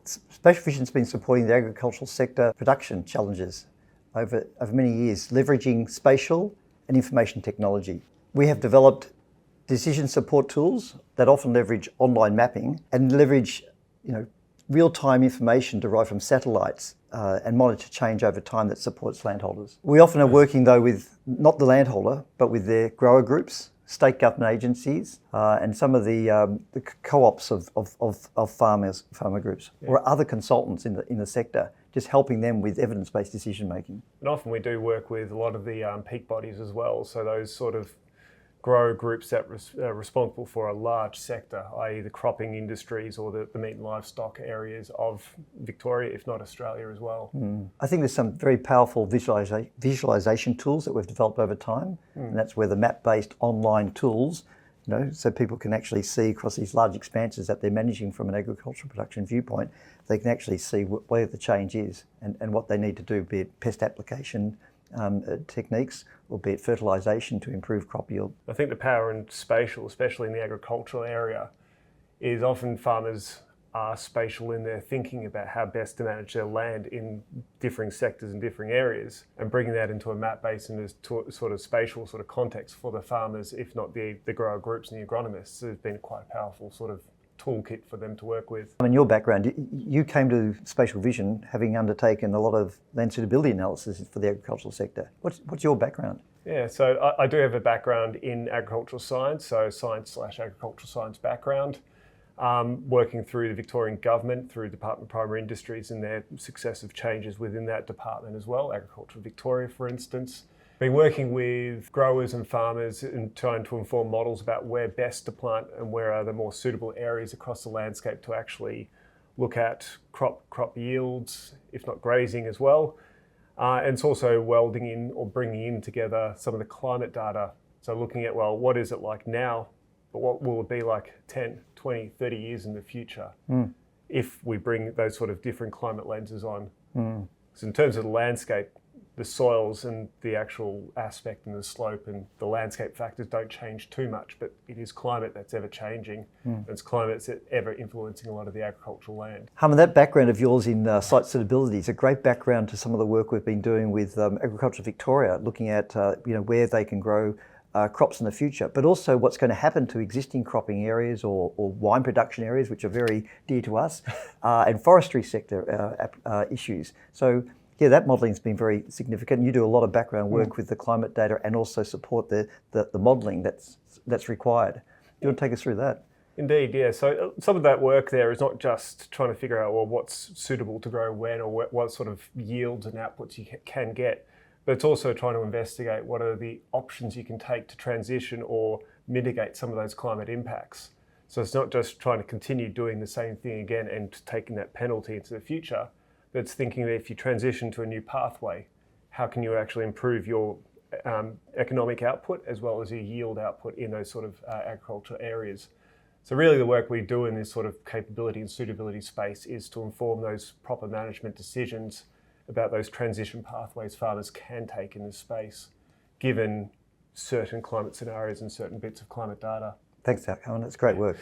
Spatial vision's been supporting the agricultural sector production challenges over many years, leveraging spatial and information technology. We have developed decision support tools that often leverage online mapping and leverage, real-time information derived from satellites and monitor change over time that supports landholders. We often are working though with not the landholder, but with their grower groups, state government agencies, and some of the co-ops of farmer groups, or other consultants in the sector, just helping them with evidence-based decision making. And often we do work with a lot of the peak bodies as well, so those sort of grower groups that are responsible for a large sector, i.e. the cropping industries or the meat and livestock areas of Victoria, if not Australia as well. I think there's some very powerful visualisation tools that we've developed over time, and that's where the map-based online tools, so people can actually see across these large expanses that they're managing from an agricultural production viewpoint, they can actually see where the change is and what they need to do, be it pest application techniques, or be it fertilisation to improve crop yield. I think the power in spatial, especially in the agricultural area, is often farmers are spatial in their thinking about how best to manage their land in differing sectors and differing areas, and bringing that into a map-based and sort of spatial sort of context for the farmers, if not the grower groups and the agronomists, has been quite a powerful sort of toolkit for them to work with. In your background, you came to spatial vision having undertaken a lot of land suitability analysis for the agricultural sector. What's your background? Yeah, so I do have a background in agricultural science, so science/agricultural science background, working through the Victorian government, through Department of Primary Industries and their successive changes within that department as well, Agriculture Victoria for instance. Been working with growers and farmers and trying to inform models about where best to plant and where are the more suitable areas across the landscape to actually look at crop yields, if not grazing as well. And it's also welding in or bringing in together some of the climate data. So looking at, well, what is it like now, but what will it be like 10, 20, 30 years in the future if we bring those sort of different climate lenses on. So in terms of the landscape, the soils and the actual aspect and the slope and the landscape factors don't change too much, but it is climate that's ever changing. And it's climate that's ever influencing a lot of the agricultural land. Harman, that background of yours in site suitability is a great background to some of the work we've been doing with Agriculture Victoria, looking at where they can grow crops in the future, but also what's going to happen to existing cropping areas or wine production areas, which are very dear to us, and forestry sector issues. So yeah, that modelling has been very significant. You do a lot of background work with the climate data and also support the modelling that's required. Do you want to take us through that? Indeed, yeah. So some of that work there is not just trying to figure out, well, what's suitable to grow when or what sort of yields and outputs you can get, but it's also trying to investigate what are the options you can take to transition or mitigate some of those climate impacts. So it's not just trying to continue doing the same thing again and taking that penalty into the future, but it's thinking that if you transition to a new pathway, how can you actually improve your economic output as well as your yield output in those sort of agricultural areas. So really the work we do in this sort of capability and suitability space is to inform those proper management decisions about those transition pathways farmers can take in this space, given certain climate scenarios and certain bits of climate data. Thanks, Harman. That's great work.